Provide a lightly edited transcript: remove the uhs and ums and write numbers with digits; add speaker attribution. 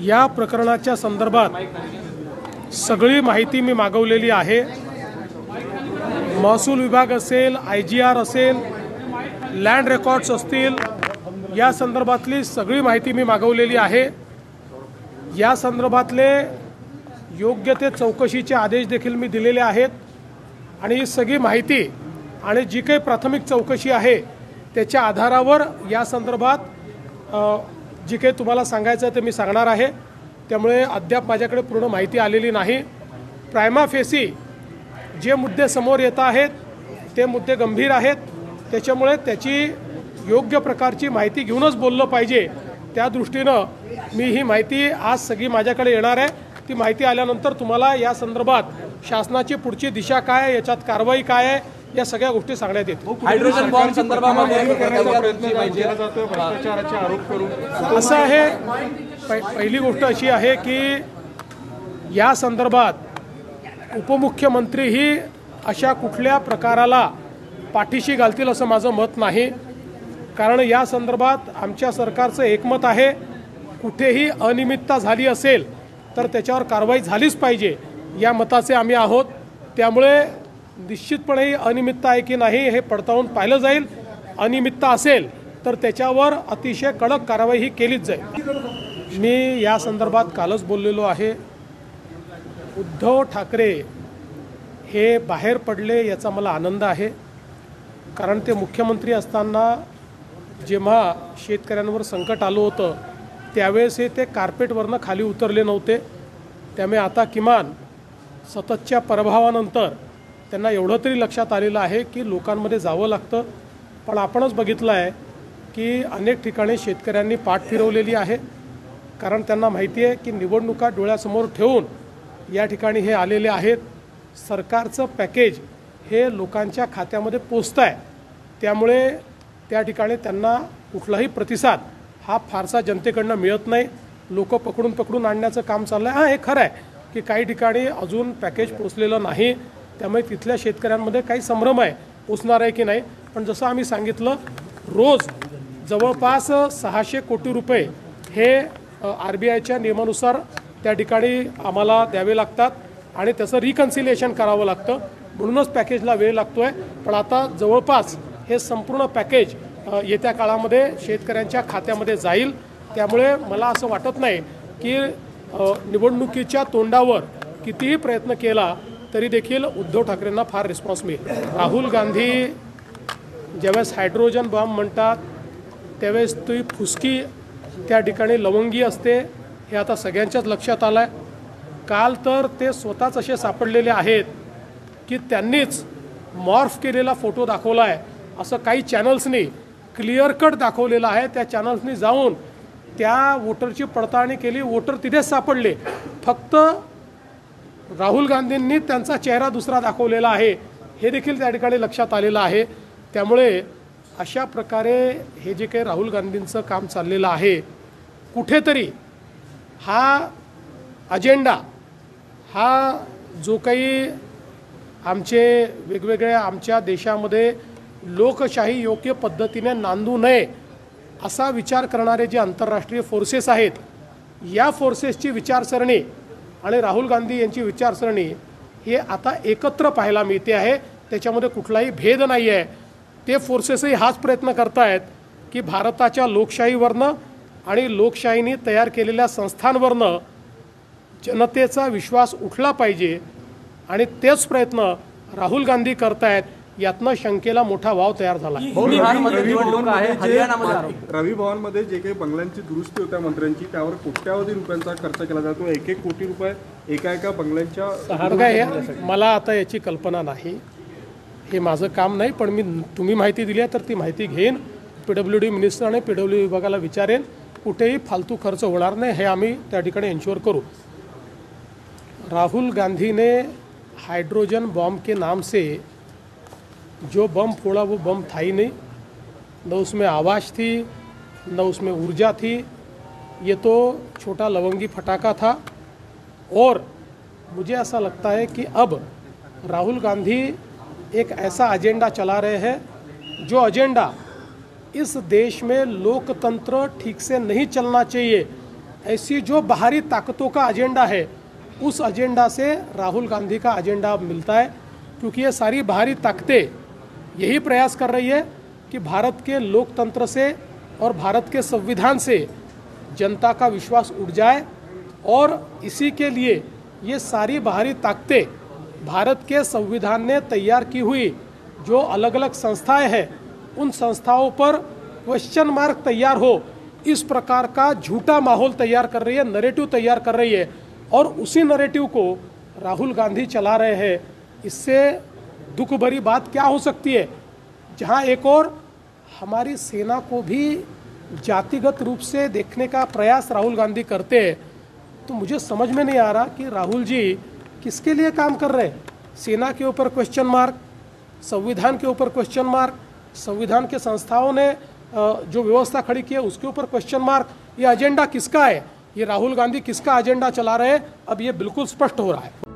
Speaker 1: या प्रकरणाच्या संदर्भात सगळी माहिती मी मागवलेली आहे। महसूल विभाग असेल, IGR असेल, लँड रेकॉर्ड्स असतील, या संदर्भातली सगळी माहिती मी मागवलेली आहे। या संदर्भातले योग्य ते चौकशीचे आदेश देखील मी दिलेले आहेत आणि ही सगळी माहिती आणि जी काही प्राथमिक चौकशी आहे त्याच्या आधारावर या संदर्भात जी काही तुम्हाला सांगायचं ते मी सांगणार आहे। त्यामुळे अद्याप माझ्याकडे पूर्ण माहिती आलेली नाही। प्रायमा फेसी जे मुद्दे समोर येत आहेत ते मुद्दे गंभीर आहेत, त्याच्यामुळे त्याची योग्य प्रकारची माहिती घेऊनच बोललं पाहिजे। त्या दृष्टीनं मी ही माहिती आज सगळी माझ्याकडे येणार आहे। ती माहिती आल्यानंतर तुम्हाला या संदर्भात शासनाची पुढची दिशा काय आहे, याच्यात कारवाई काय आहे, या सगळ्या गोष्टी सांगण्यात येतील।
Speaker 2: हायड्रोजन बॉम्ब संदर्भामध्ये
Speaker 1: असं आहे, पहिली गोष्ट अशी आहे की या संदर्भात उपमुख्यमंत्रीही अशा कुठल्या प्रकाराला पाठीशी घालतील असं माझं मत नाही। कारण या संदर्भात आमच्या सरकारचं एकमत आहे, कुठेही अनियमितता झाली असेल तर त्याच्यावर कारवाई झालीच पाहिजे या मताचे आम्ही आहोत। त्यामुळे निश्चितपणे ही अनियमितता आहे की नाही हे पडताळून पाहिलं जाईल। अनियमितता असेल तर त्याच्यावर अतिशय कडक कारवाई ही केलीच जाईल। मी या संदर्भात कालच बोललेलो आहे। उद्धव ठाकरे हे बाहेर पडले याचा मला आनंद आहे, कारण ते मुख्यमंत्री असताना जेव्हा शेतकऱ्यांवर संकट आलं होतं त्यावेळेस ते कार्पेटवरनं खाली उतरले नव्हते। त्यामुळे आता किमान सततच्या प्रभावानंतर त्यांना एवढं तरी लक्षात आलेलं आहे की लोकांमध्ये जावं लागतं। पण आपणच बघितलं आहे की अनेक ठिकाणी शेतकऱ्यांनी पाठ फिरवलेली आहे, कारण त्यांना माहिती आहे की निवडणुका डोळ्यासमोर ठेवून या ठिकाणी हे आलेले आहेत। सरकारचं पॅकेज हे लोकांच्या खात्यामध्ये पोचतं आहे, त्यामुळे त्या ठिकाणी त्यांना कुठलाही प्रतिसाद हा फारसा जनतेकडनं मिळत नाही। लोक पकडून आणण्याचं काम चाललं आहे। हे खरं आहे की काही ठिकाणी अजून पॅकेज पोचलेलं नाही, त्यामुळे तिथल्या शेतकऱ्यांमध्ये काही संभ्रम आहे पोचणार आहे की नाही। पण जसं आम्ही सांगितलं, रोज जवळपास 600 कोटी रुपये हे RBIच्या नियमानुसार त्या ठिकाणी आम्हाला द्यावे लागतात आणि त्याचं रिकन्सिलिएशन करावं लागतं, म्हणूनच पॅकेजला वेळ लागतो आहे। पण आता जवळपास हे संपूर्ण पॅकेज येत्या काळामध्ये शेतकऱ्यांच्या खात्यामध्ये जाईल। त्यामुळे मला असं वाटत नाही की निवडणुकीच्या तोंडावर कितीही प्रयत्न केला तरी देखील उद्धव ठाकरेंना फार रिस्पॉन्स मिळेल। राहुल गांधी ज्यावेळेस हायड्रोजन बॉम्ब म्हणतात त्यावेळेस ती फुसकी त्या ठिकाणी लवंगी असते, हे आता सगळ्यांच्याच लक्षात आलं आहे। काल तर ते स्वतःच असे सापडलेले आहेत की त्यांनीच मॉर्फ केलेला फोटो दाखवला आहे असं काही चॅनल्सनी क्लिअर कट दाखवलेलं आहे। त्या चॅनल्सनी जाऊन त्या वोटरची पडताळणी केली, वोटर तिथेच सापडले। फक्त राहुल गांधींनी त्यांचा चेहरा दुसरा दाखवलेला आहे हे देखील त्या ठिकाणी लक्षात आलेलं आहे। त्यामुळे अशा प्रकारे हे जे काही राहुल गांधींचं काम चाललेलं आहे, कुठेतरी हा अजेंडा हा जो काही आमचे वेगवेगळ्या आमच्या देशामध्ये लोकशाही योग्य पद्धतीने नांदू नये असा विचार करणारे जे आंतरराष्ट्रीय फोर्सेस आहेत, या फोर्सेसची विचारसरणी आणि राहुल गांधी यांची विचारसरणी हे आता एकत्र पाहायला मिळते आहे। त्याच्यामध्ये कुठलाही भेद नाही आहे। ते फोर्सेसही हाच प्रयत्न करतायत की भारताच्या लोकशाहीवरनं आणि लोकशाहीने तयार केलेल्या संस्थांवरनं जनतेचा विश्वास उठला पाहिजे आणि तेच प्रयत्न राहुल गांधी करतायत। यातनं शंकेला मोठा वाव तयार झाला।
Speaker 3: रवी भवनमध्ये जे काही बंगल्यांची दुरुस्ती होत्या मंत्र्यांची, त्यावर कोट्यावधी रुपयांचा खर्च केला जातो। 1-1 कोटी रुपये एका बंगल्यांच्या।
Speaker 1: मला आता याची कल्पना नाही, हे माझं काम नाही। पण तुम्ही माहिती दिली आहे तर ती माहिती घेईन, PWD मिनिस्टर आणि PWD विभागाला विचारेन, कुठेही फालतू खर्च होणार नहीं, है आम्ही त्या ठिकाणी एन्श्योर करूँ। राहुल गांधी ने हाइड्रोजन बॉम्ब के नाम से जो बम फोड़ा वो बम था ही नहीं, न उसमें आवाज़ थी न उसमें ऊर्जा थी, ये तो छोटा लवंगी फटाका था। और मुझे ऐसा लगता है कि अब राहुल गांधी एक ऐसा एजेंडा चला रहे हैं जो एजेंडा इस देश में लोकतंत्र ठीक से नहीं चलना चाहिए, ऐसी जो बाहरी ताकतों का एजेंडा है उस एजेंडा से राहुल गांधी का एजेंडा मिलता है, क्योंकि ये सारी बाहरी ताकतें यही प्रयास कर रही है कि भारत के लोकतंत्र से और भारत के संविधान से जनता का विश्वास उठ जाए। और इसी के लिए ये सारी बाहरी ताकतें भारत के संविधान ने तैयार की हुई जो अलग अलग संस्थाएं हैं उन संस्थाओं पर क्वेश्चन मार्क तैयार हो, इस प्रकार का झूठा माहौल तैयार कर रही है, नैरेटिव तैयार कर रही है। और उसी नैरेटिव को राहुल गांधी चला रहे हैं। इससे दुख भरी बात क्या हो सकती है, जहां एक और हमारी सेना को भी जातिगत रूप से देखने का प्रयास राहुल गांधी करते हैं। तो मुझे समझ में नहीं आ रहा कि राहुल जी किसके लिए काम कर रहे हैं। सेना के ऊपर क्वेश्चन मार्क, संविधान के ऊपर क्वेश्चन मार्क, संविधान के संस्थाओं ने जो व्यवस्था खड़ी की है उसके ऊपर क्वेश्चन मार्क। ये एजेंडा किसका है, ये राहुल गांधी किसका एजेंडा चला रहे हैं, अब ये बिल्कुल स्पष्ट हो रहा है।